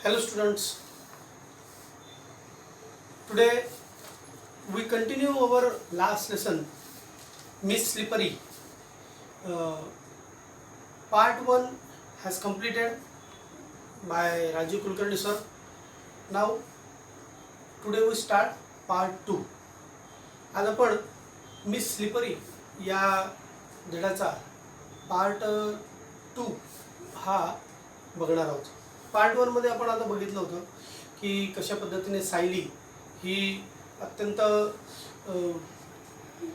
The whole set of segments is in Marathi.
Hello students, today we continue our last lesson, Miss Slippery. Part 1 has completed by Rajiv Kulkarni sir. Now today we start part 2. आज आपण मिस स्लिपरी या धड्याचा पार्ट 2 हा बघणार आहोत. पार्ट 1 मध्ये आपण आता बघितलं होतं की कशा पद्धतीने सायली ही अत्यंत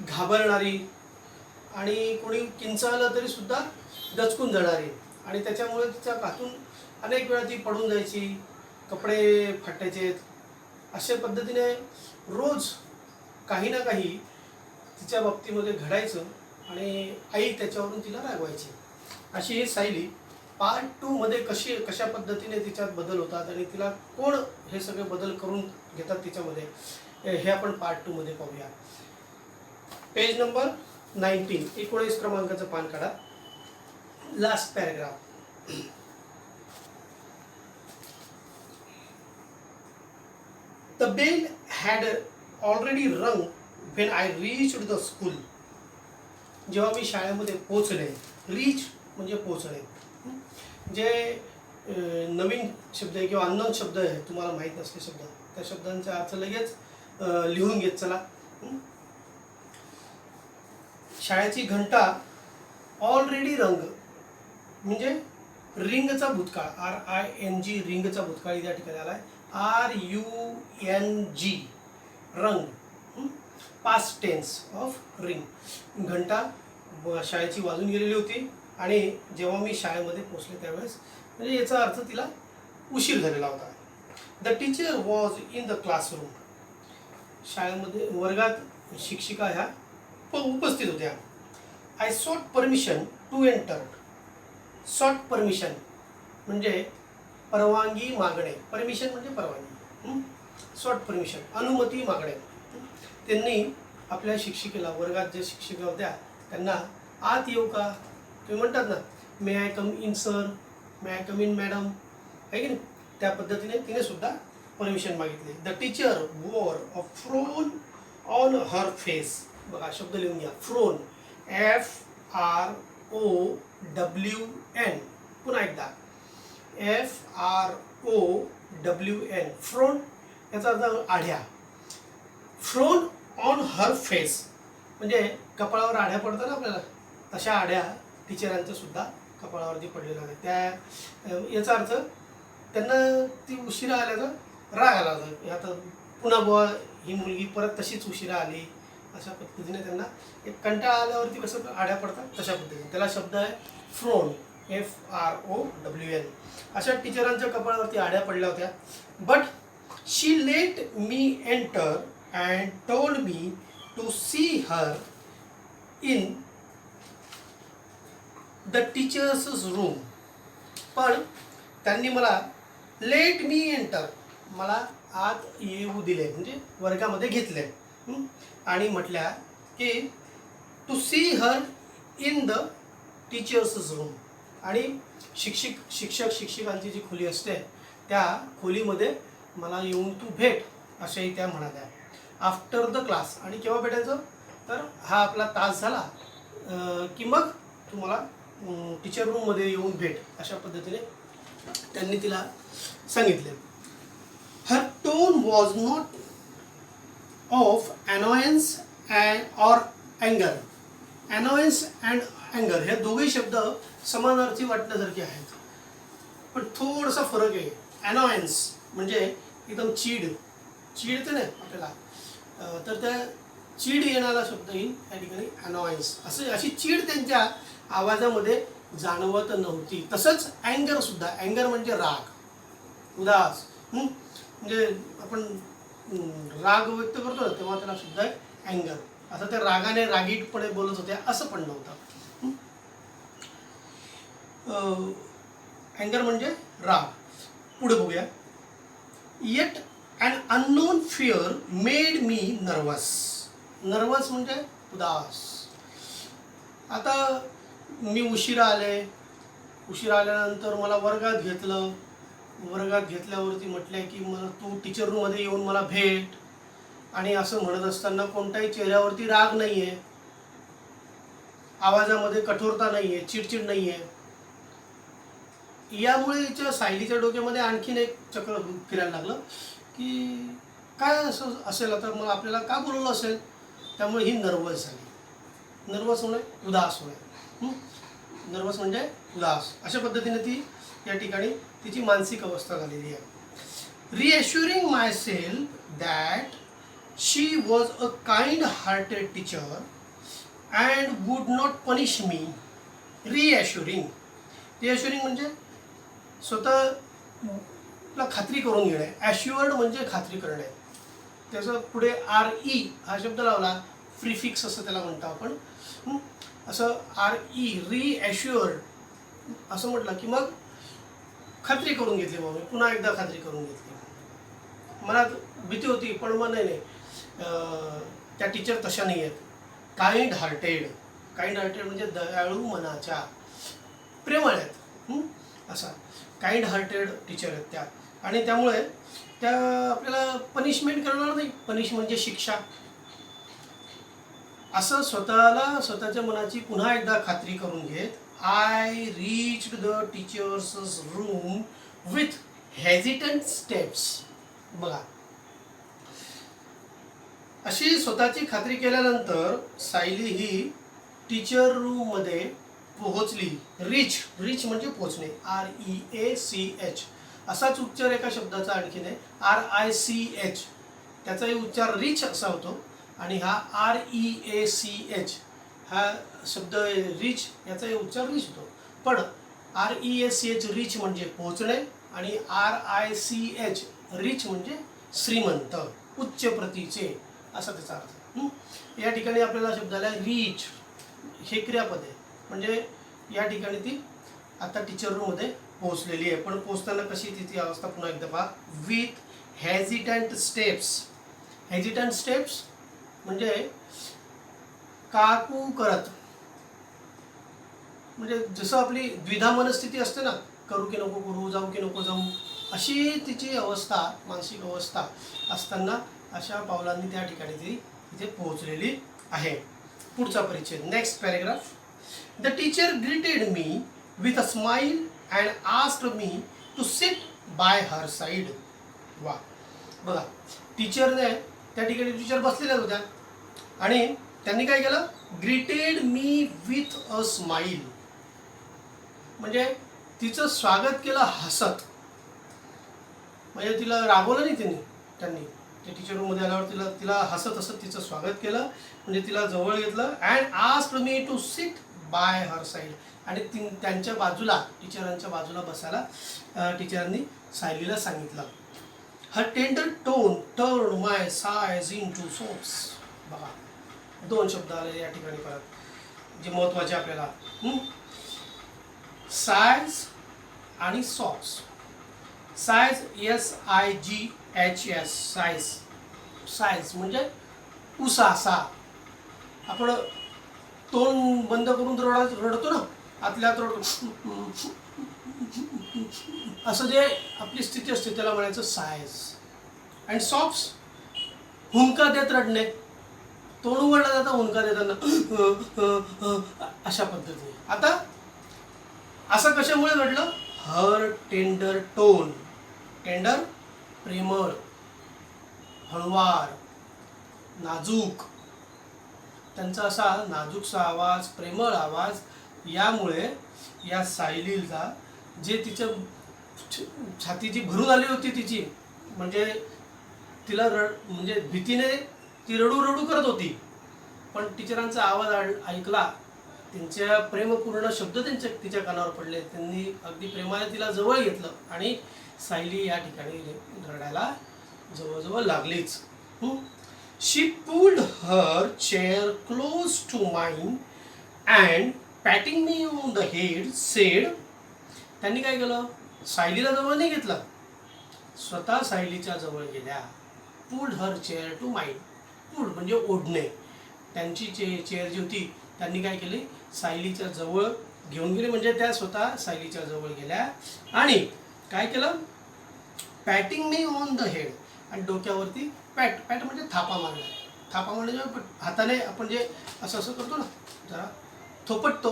घाबरणारी आणि कोणी किंचाळलं तरी सुद्धा दचकून जाणारी आणि त्याच्यामुळे तिच्या हातून अनेक वेळा ती पडून जायची, कपडे फाटायचे. अशा पद्धतीने रोज काही ना काही तिच्या बाबतीमध्ये घडायचं आणि आई त्याच्यावरून तिला रागवायची. अशी ही सायली पार्ट 2 मध्ये कशा पद्धतीने तिच्यात बदल होतात आणि तिला कोण हे सगळे बदल करून घेतात तिच्यामध्ये, हे आपण पार्ट 2 मध्ये पाहूया. पेज नंबर 19, 19 क्रमांकाचं पान काढा. Last paragraph. The bell had already rung when I reached the school. जेव्हा मी शाळेमध्ये पोहोचले, रीच म्हणजे पोहोचणे. जे नवीन शब्द आहे किंवा अननोन शब्द आहे, तुम्हाला माहीत नसले शब्द, त्या शब्दांचा अर्थ लगेच लिहून घेत चला. शाळेची घंटा ऑलरेडी रंग म्हणजे रिंगचा भूतकाळ, RING रिंगचा भूतकाळ या ठिकाणी आलाय. RUNG रंग, पास्ट टेन्स ऑफ रिंग. घंटा शाळेची वाजून गेलेली होती आणि जेव्हा मी शाळेमध्ये पोहोचले त्यावेळेस, म्हणजे याचा अर्थ तिला उशीर झालेला होता. The teacher was in the classroom. शाळेमध्ये वर्गात शिक्षिका ह्या उपस्थित होत्या. I sought permission to enter. Sought permission म्हणजे परवानगी मागणे. परमिशन म्हणजे परवानगी. सॉट परमिशन अनुमती मागणे. त्यांनी आपल्या शिक्षिकेला, वर्गात जे शिक्षिका होत्या त्यांना आत येऊ का, तुम्ही म्हणतात ना, may I come in sir, may I come in madam, आहे की नाही, त्या पद्धतीने तिने सुद्धा परमिशन मागितली. The teacher wore a frown on her face. बघा शब्द लिहून घ्या. Frown, FROWN. पुन्हा एकदा FROWN. फ्रोन याचा अर्थ आढ्या. फ्रोन ऑन हर फेस म्हणजे कपाळावर आढ्या पडतात ना आपल्याला, तशा आढ्या टीचरांच्या सुद्धा कपाळावरती पडलेल्या आहेत. त्या याचा अर्थ त्यांना ती उशिरा आल्याचा राग आला होता. आता पुन्हा बुवा ही मुलगी परत तशीच उशिरा आली, अशा पद्धतीने त्यांना एक कंटाळा आल्यावरती कसं आढ्या पडतात तशा पद्धतीने. त्याला शब्द आहे फ्रोन, FROWN. अशा टीचरांच्या कपाळावरती आढ्या पडल्या होत्या. But she let me enter and told me to see her in the teachers room. पण त्यांनी मला लेट मी एंटर, मला आत येऊ दिले म्हणजे वर्गामध्ये घेतले आणि म्हटल्या की to see her in the teachers room. आणि शिक्षकांची जी खोली असते त्या खोलीमध्ये मला येऊन तू भेट, अशाही त्या म्हणाल्या. After the class. आणि केव्हा भेटायचं, तर हा आपला तास झाला की मग तुम्हाला टीचर रूममध्ये येऊन भेट, अशा पद्धतीने त्यांनी तिला सांगितले. Her tone was not of annoyance and or अँगर. अनॉयन्स अँड अँगर हे दोघे शब्द समानार्थी वाटण्यासारखे आहेत, पण थोडासा फरक आहे. अनॉयन्स म्हणजे एकदम चिडते ना आपल्याला, तर त्या चीड येणारा शब्द येईल त्या ठिकाणी अनॉयन्स. अशी चीड त्यांच्या आवाजामध्ये जाणवत नव्हती. तसंच अँगर सुद्धा. अँगर म्हणजे राग, उदास. म्हणजे आपण राग व्यक्त करतो ना, तेव्हा त्याला सुद्धा अँगर. असं त्या रागाने रागीटपणे बोलत होत्या असं पण नव्हतं. अँगर म्हणजे राग. पुढे बघूया. Yet an unknown fear made me nervous. Nervous म्हणजे उदास. आता मी उशिरा आल्यानंतर मला वर्गात घेतलं वर्गात घेतल्यावरती म्हटलंय की मला तू टीचर रूममध्ये येऊन मला भेट, आणि असं म्हणत असताना कोणताही चेहऱ्यावरती राग नाहीये, आवाजामध्ये कठोरता नाहीये, चिडचिड नाहीये. यामुळे हिच्या सायलीच्या डोक्यामध्ये आणखीन एक चक्र फिरायला लागलं की काय असं असेल, आता मग आपल्याला का बोलवलं असेल. त्यामुळे ही नर्वस झाली. नर्वस होणे, उदास होणे. नर्वस म्हणजे उदास, अशा पद्धतीने ती या ठिकाणी तिची मानसिक अवस्था झालेली आहे. Reassuring myself that she was a kind hearted teacher and would not punish me. Reassuring म्हणजे स्वतःला खात्री करून घेणे. ॲश्युअर्ड म्हणजे खात्री करणे. त्याचं पुढे RE हा शब्द लावला, प्रिफिक्स असं त्याला म्हणतो आपण. असं RE रिॲश्युअर्ड असं म्हटलं की मग खात्री करून घेतली बाबा, मी पुन्हा एकदा खात्री करून घेतली. मनात भीती होती पण मग नाही, त्या टीचर तशा नाही आहेत. काइंड हार्टेड म्हणजे दयाळू मनाच्या, प्रेमळ आहेत. असा काइंड हार्टेड टीचर आहेत त्या, आणि त्यामुळे त्या आपल्याला पनिशमेंट करणार नाही. पनिश म्हणजे शिक्षा. असं स्वतःच्या मनाची पुन्हा एकदा खात्री करून घेत I reached the teachers room with hesitant steps. बघा, अशी स्वतःची खात्री केल्यानंतर सायली ही टीचर रूम मध्ये पोहोचली. रिच म्हणजे पोहोचणे, REACH. असाच उच्चार एका शब्दाचा आणखीन आहे, RICH. त्याचाही उच्चार रिच असा होतो, आणि हा REACH हा शब्द रिच, याचाही उच्चार रिच होतो. पण REACH रिच म्हणजे पोहोचणे, आणि RICH रिच म्हणजे श्रीमंत, उच्च प्रतीचे, असा त्याचा अर्थ. या ठिकाणी आपल्याला शब्दाला रीच हे क्रियापद आहे. म्हणजे या ठिकाणी ती आता टीचर रूममध्ये पोहोचलेली आहे. पण पोहोचताना कशी तिची अवस्था पुन्हा एकदा पहा. विथ हेजिटंट स्टेप्स म्हणजे काकू करत, म्हणजे जसं आपली द्विधा मनस्थिती असते ना, करू की नको करू, जाऊ की नको जाऊ, अशी तिची अवस्था, मानसिक अवस्था असताना अशा पावलांनी त्या ठिकाणी ती तिथे पोहोचलेली आहे. पुढचा परिच्छेद, next paragraph. The teacher greeted me with a smile and asked me to sit by her side. वा, बघा, टीचरने त्या ठिकाणी टीचर बसलेल्या होत्या आणि त्यांनी काय केलं, greeted me with a smile म्हणजे तिचं स्वागत केलं हसत. म्हणजे तिला रागवलं नाही त्यांनी त्या टीचर रूममध्ये आल्यावर तिला हसत हसत तिचं स्वागत केलं, म्हणजे तिला जवळ घेतलं. And asked me to sit by her side, आणि त्यांच्या बाजूला, टीचरांच्या बाजूला बसायला टीचरांनी सायलीला सांगितलं. Her tender tone turn my sighs into sobs. बघा, दोन शब्द आले या ठिकाणी परत जे महत्त्वाचे आपल्याला, सायज आणि सॉक्स. सायज SIGHS, सायज म्हणजे उसासा. आपण तोंड बंद करून रडतो ना, आतल्या रडतो, असं जे आपली स्थिती असते त्याला म्हणायचं सायज. अँड सॉफ्ट्स, हुंका देत रडणे, तोंड उघडलं जातं हुंका देताना, अशा पद्धतीने. आता असं कशामुळे घडलं, हर टेंडर टोन, टेंडर प्रेमळ, हळुवार, नाजूक, त्यांचा असा नाजूकसा आवाज, प्रेमळ आवाज, यामुळे या सायलीला जे तिचं छाती जी भरून आली होती तिची, म्हणजे तिला म्हणजे भीतीने ती रडू करत होती, पण टीचरांचा आवाज ऐकला, त्यांच्या प्रेमपूर्ण शब्द तिच्या कानावर पडले, त्यांनी अगदी प्रेमाने तिला जवळ घेतलं आणि सायली या ठिकाणी रडायला जवळजवळ लागलीच. She pulled her chair close to mine and patting me on the head said. त्यांनी काय केलं, सायलीला जवळ नाही घेतलं, स्वतः सायलीच्या जवळ गेल्या. Pulled her chair to mine, pulled म्हणजे ओढणे. त्यांची चेअर जी होती त्यांनी काय केली, सायलीच्या जवळ घेऊन गेले, म्हणजे त्या स्वतः सायलीच्या जवळ गेल्या आणि काय केलं, patting me on the head, आणि डोक्यावरती पॅट, पॅट म्हणजे थापा मारणे. थापा मारणे जेव्हा हाताने आपण जे असं असं करतो ना, जरा थोपटतो,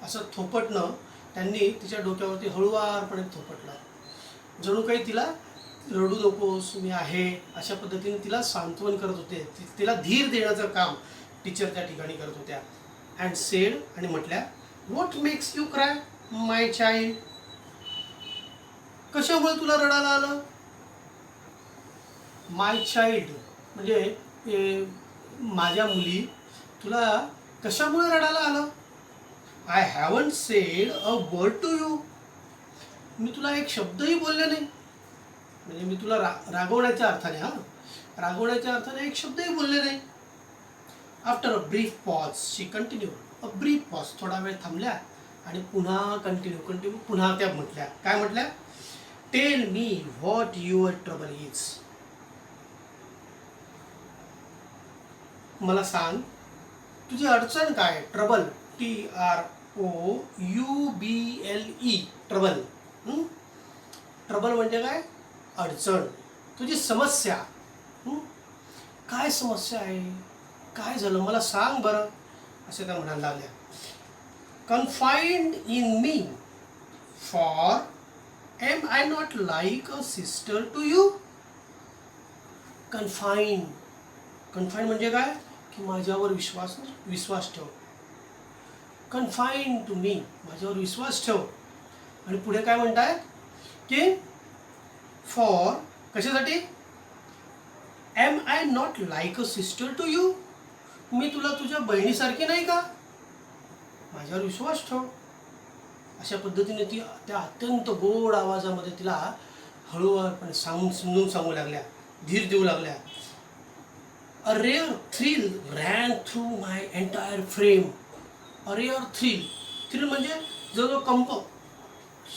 असं थोपटणं त्यांनी तिच्या डोक्यावरती हळुवारपणे थोपटलं. जणू काही तिला रडू नकोस मी आहे अशा पद्धतीने तिला सांत्वन करत होते, तिला धीर देण्याचं काम टीचर त्या ठिकाणी करत होत्या. अँड सेड, आणि म्हटल्या, what makes you cry my child, कशामुळे तुला रडायला आलं. माय चाइल्ड म्हणजे माझ्या मुली, तुला कशामुळे रडायला आलं. I haven't said a word to you, मी तुला एक शब्दही बोलले नाही, म्हणजे मी तुला रागवण्याच्या अर्थाने, रागवण्याच्या अर्थाने एक शब्दही बोलले नाही. After a brief pause she continue, a brief pause, थोडा वेळ थांबल्या आणि पुन्हा कंटिन्यू पुन्हा त्या म्हटल्या. काय म्हटल्या. Tell me what your trouble is, मला सांग तुझी अडचण काय. Trouble, TROUBLE, trouble. ट्रबल म्हणजे काय, अडचण, तुझी समस्या. काय समस्या आहे, काय झालं मला सांग बरं, असे त्या म्हणायला लागल्या. Confined in me, for am I not like a sister to you. Confined, confined म्हणजे काय, की माझ्यावर विश्वास ठेव. कन्फाइंड टू मी, माझ्यावर विश्वास ठेव. आणि पुढे काय म्हणताय की फॉर, कशासाठी. Am I not like a sister to you, मी तुला तुझ्या बहिणीसारखी नाही का, माझ्यावर विश्वास ठेव. अशा पद्धतीने ती त्या अत्यंत गोड आवाजामध्ये तिला हळूवारपणे समजून सांगू लागल्या, धीर देऊ लागल्या. अ रेअर थ्रिल रॅन थ्रू माय एंटायर फ्रेम. अ रेअर थ्रिल, थ्रिल म्हणजे जो कंप,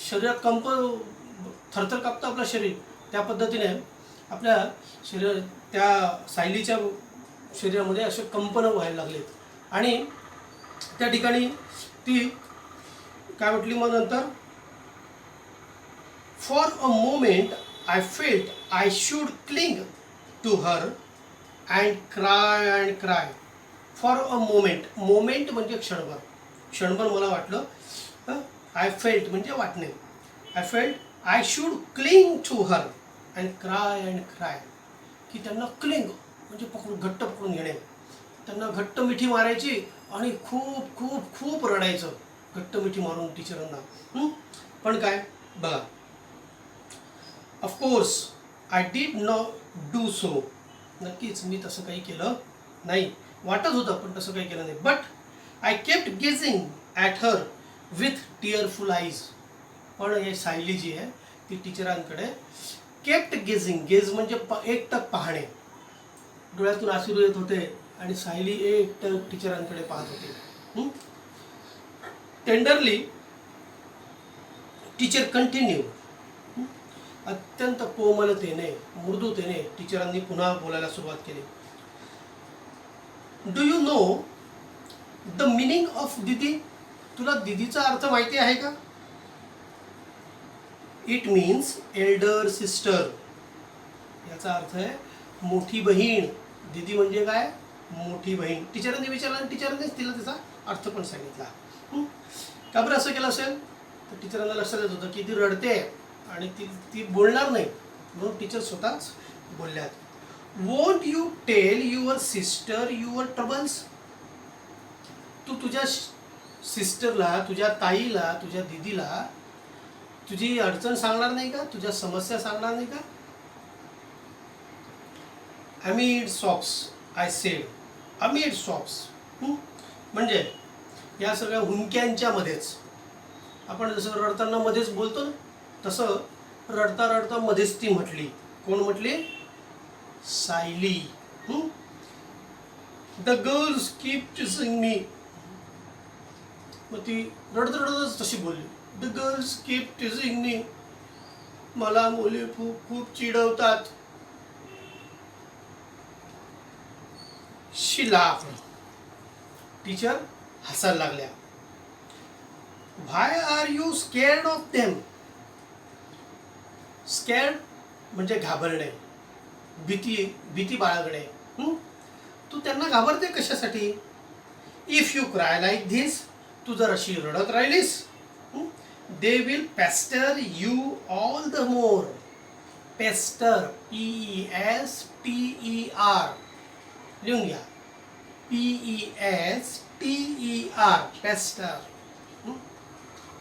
शरीरात कंप, थरथर कापतं आपलं शरीर, त्या पद्धतीने आपल्या शरीर, त्या सायलीच्या शरीरामध्ये असे कंपन व्हायला लागलेत. आणि त्या ठिकाणी ती काय म्हटली मग नंतर. For a moment I felt I should cling to her and cry. For a moment, moment म्हणजे क्षणभर, क्षणभर मला वाटलं. आय फेल्ट म्हणजे वाटणे. I felt I should cling to her and cry, की त्यांना क्लिंग म्हणजे पकडून, घट्ट पकडून घेणे, त्यांना घट्ट मिठी मारायची आणि खूप खूप खूप रडायचं, घट्ट मिठी मारून टीचरांना. पण काय बघा, of course I did not do so, नक्कीच मी तसं काही केलं नाही, वाटत होतं पण तसं काही केलं नाही. But I kept gazing at her with tearful eyes, पण हे सायली जी आहे ती टीचरांकडे केप्ट गेझिंग, गेज म्हणजे एकटक पाहणे, डोळ्यातून अश्रू येत होते आणि सायली एकटक टीचरांकडे पाहत होते. टेंडरली टीचर कंटिन्यू, अत्यंत कोमलतेने, मृदूतेने टीचरांनी पुन्हा बोलायला सुरुवात केली. Do you know the meaning of दीदी, तुला दीदीचा अर्थ माहिती आहे का. इट मीन्स एल्डर सिस्टर, याचा अर्थ आहे मोठी बहीण. दीदी म्हणजे काय, मोठी बहीण. टीचरांनी विचारलं आणि टीचरांनीच तिला त्याचा अर्थ पण सांगितला. का बरं असं केलं असेल, तर टीचरांना लक्षात येत होतं की ती रडते आणि ती बोलणार नाही, म्हणून टीचर स्वतःच बोलल्यात. Won't you tell your sister your troubles, तू तुझ्या सिस्टरला, तुझ्या ताईला, तुझ्या दीदीला तुझी अडचण सांगणार नाही का, तुझ्या समस्या सांगणार नाही का. Amid shops I said, amid shops म्हणजे या सगळ्या हुंक्यांच्या मध्येच, आपण जसं रडताना मध्येच बोलतो ना, तसं रडता रडता मध्येच ती म्हटली. कोण म्हटली, Sayali. The girls keep teasing me, मग ती रडत रडतच तशी बोलली. The girls keep teasing me, मला मुली खूप खूप चिडवतात. शी लाफ्ड, टीचर हसायला लागल्या. Why are you scared of them, scared म्हणजे घाबरणे, भीती बाळगणे. तू त्यांना घाबरते कशासाठी? If you cry like this, तू जर अशी रडत राहिलीस, they will pester you all the more. Pester, PESTER, लिहून घ्या. PESTER, पेस्टर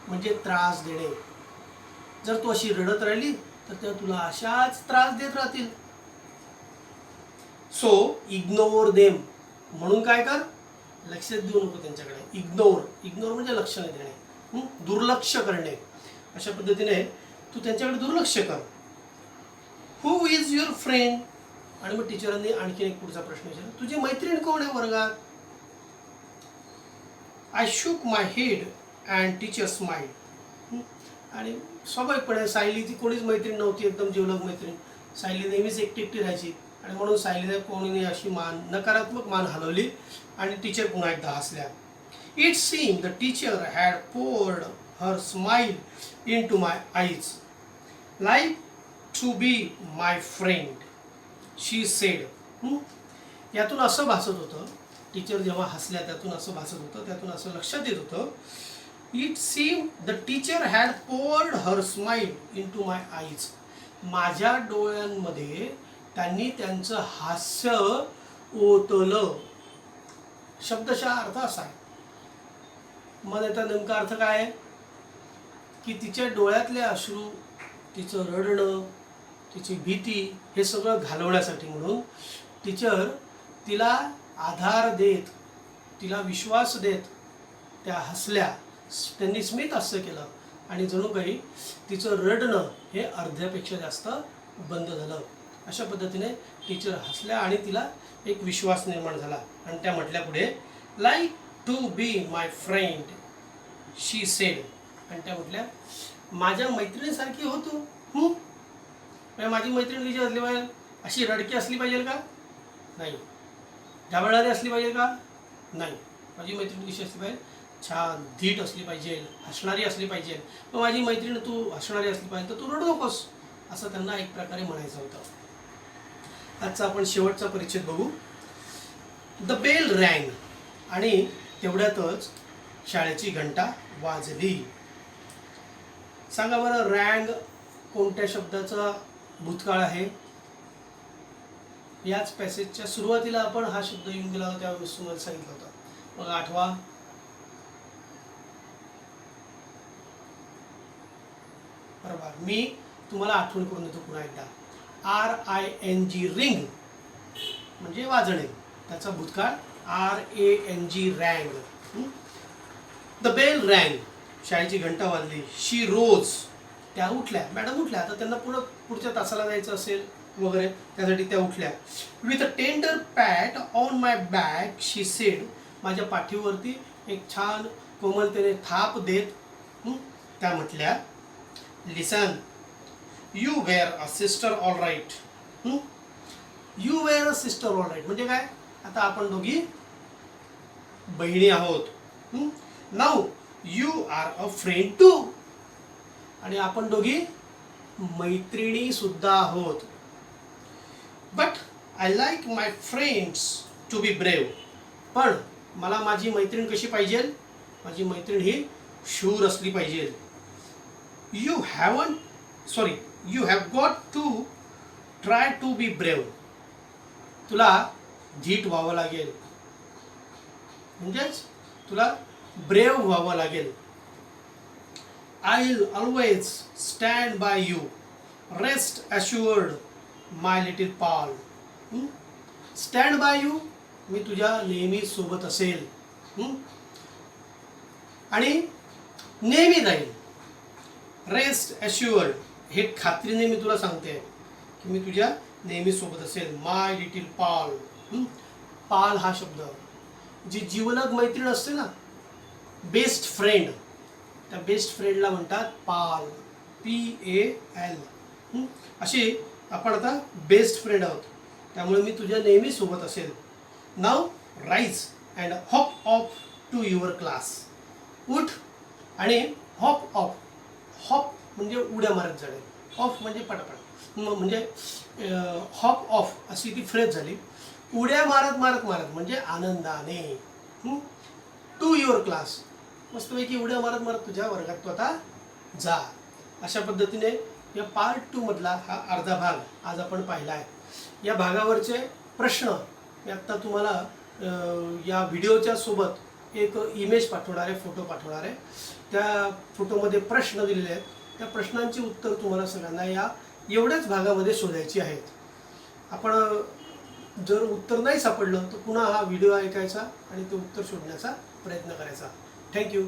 म्हणजे त्रास देणे. जर तू अशी रडत राहिली तर ते तुला अशाच त्रास देत राहतील. सो इग्नोर देम, म्हणून काय कर, लक्ष देऊ नको त्यांच्याकडे. इग्नोर म्हणजे लक्ष न देणे, दुर्लक्ष करणे. अशा पद्धतीने तू त्यांच्याकडे दुर्लक्ष कर. हु इज युअर फ्रेंड? आणि मग टीचरांनी आणखी एक पुढचा प्रश्न विचारला, तुझी मैत्रीण कोण आहे वर्गात? I shook my head and teacher smiled. आणि स्वाभाविकपणे सायलीची कोणीच मैत्रीण नव्हती, एकदम जिवलग मैत्रीण. सायली नेहमीच एकटी राहायची आणि म्हणून सायलीने कोणीने अशी नकारात्मक मान हलवली आणि टीचर पुन्हा एकदा हसल्या. It seem the teacher had poured her smile into my eyes. Like to be my friend, she said. यातून असं भासत होतं, टीचर जेव्हा हसल्या त्यातून असं भासत होतं, त्यातून असं लक्षात येत होतं, it seem the teacher had poured her smile into my eyes. माझ्या डोळ्यांमध्ये त्यांनी त्यांचं हास्य ओतलं. शब्दशः अर्थ असा आहे. मग याचा नेमका अर्थ काय आहे की तिच्या डोळ्यातले अश्रू, तिचं रडणं, तिची भीती हे सगळं घालवण्यासाठी म्हणून टीचर तिला आधार देत, तिला विश्वास देत त्या हसल्या. त्यांनी स्मित हास्य केलं आणि जणू काही तिचं रडणं हे अर्ध्यापेक्षा जास्त बंद झालं. अशा पद्धतीने टीचर हसल्या आणि तिला एक विश्वास निर्माण झाला. आणि त्या म्हटल्या पुढे, like to be my friend, she said. आणि त्या म्हटल्या, माझ्या मैत्रिणीसारखी हो तू. माझी मैत्रीण कशी असली पाहिजे? अशी रडकी असली पाहिजे का? नाही. घाबरणारी असली पाहिजे का? नाही. माझी मैत्रीण कशी असली पाहिजे? छान धीट असली पाहिजे, हसणारी असली पाहिजे. मग माझी मैत्रीण तू हसणारी असली पाहिजे तर तू रडू नकोस, असं त्यांना एक प्रकारे म्हणायचं होतं. आजचा आपण शेवटचा परिच्छेद बघू. द बेल रँग. आणि तेवढ्यातच शाळेची घंटा वाजली. सांगा बरं, रँग कोणत्या शब्दाचा भूतकाळ आहे? याच पॅसेजच्या सुरुवातीला आपण हा शब्द येऊन गेला होता, त्यावेळेस तुम्हाला सांगितलं होतं. मग आठवा. बरोबर. मी तुम्हाला आठवण करून देतो पुन्हा एकदा. RING, रिंग म्हणजे वाजणे. त्याचा भूतकाळ RANG, रँग. द बेल रँग, शाळेची घंटा वाजली. शी रोज, त्या उठल्या. मॅडम उठल्या, तर त्यांना पुढच्या तासाला जायचं असेल वगैरे, त्यासाठी त्या उठल्या. With a tender pat on my back, she said. माझ्या पाठीवरती एक छान कोमलतेने थाप देत त्या म्हटल्या, listen, you were a sister all right. You were a sister all right म्हणजे काय? आता आपण दोघी बहिणी आहोत. Now you are a friend too. आणि आपण दोघी मैत्रिणी सुद्धा आहोत. But I like my friends to be brave. पण मला माझी मैत्रीण कशी पाहिजे? माझी मैत्रीण ही शूर असली पाहिजे. You have got to try to be brave. तुला धीट व्हावं लागेल, म्हणजेच तुला ब्रेव व्हावं लागेल. I will always stand by you, rest assured my little pal. Stand by you, मी तुझ्या नेहमी सोबत असेल आणि नेहमी जाईल. रेस्ट अश्युअर्ड, हे खात्रीने मी तुला सांगते की मी तुझ्या नेहमी सोबत असेल. माय लिटिल पाल. पाल हा शब्द, जी जीवलग मैत्रीण असते ना, बेस्ट फ्रेंड, त्या बेस्ट फ्रेंडला म्हणतात पाल, PAL. अशी आपण आता बेस्ट फ्रेंड आहोत, त्यामुळे मी तुझ्या नेहमी सोबत असेल. Now rise and hop off to your class. उठ आणि हॉप ऑफ. हॉप म्हणजे उड्या मारत जाणे, ऑफ म्हणजे पटापट. म्हणजे हॉप ऑफ अशी ती फ्रेज झाली. उड्या मारत मारत मारत म्हणजे आनंदाने टू युअर क्लास. मस्तपैकी उड्या मारत मारत तुझ्या वर्गात तू आता जा. अशा पद्धतीने या पार्ट 2 मधला हा अर्धा भाग आज आपण पाहिला आहे. या भागावरचे प्रश्न मी आत्ता तुम्हाला या व्हिडिओच्या सोबत एक इमेज पाठवणार आहे, फोटो पाठवणार आहे. त्या फोटोमध्ये प्रश्न दिलेले आहेत. त्या प्रश्नांची उत्तर तुम्हाला सगळ्यांना या एवढ्याच भागामध्ये शोधायची आहेत. आपण जर उत्तर नाही सापडलं तर पुन्हा हा व्हिडिओ ऐकायचा आणि ते उत्तर शोधण्याचा प्रयत्न करायचा. थँक्यू.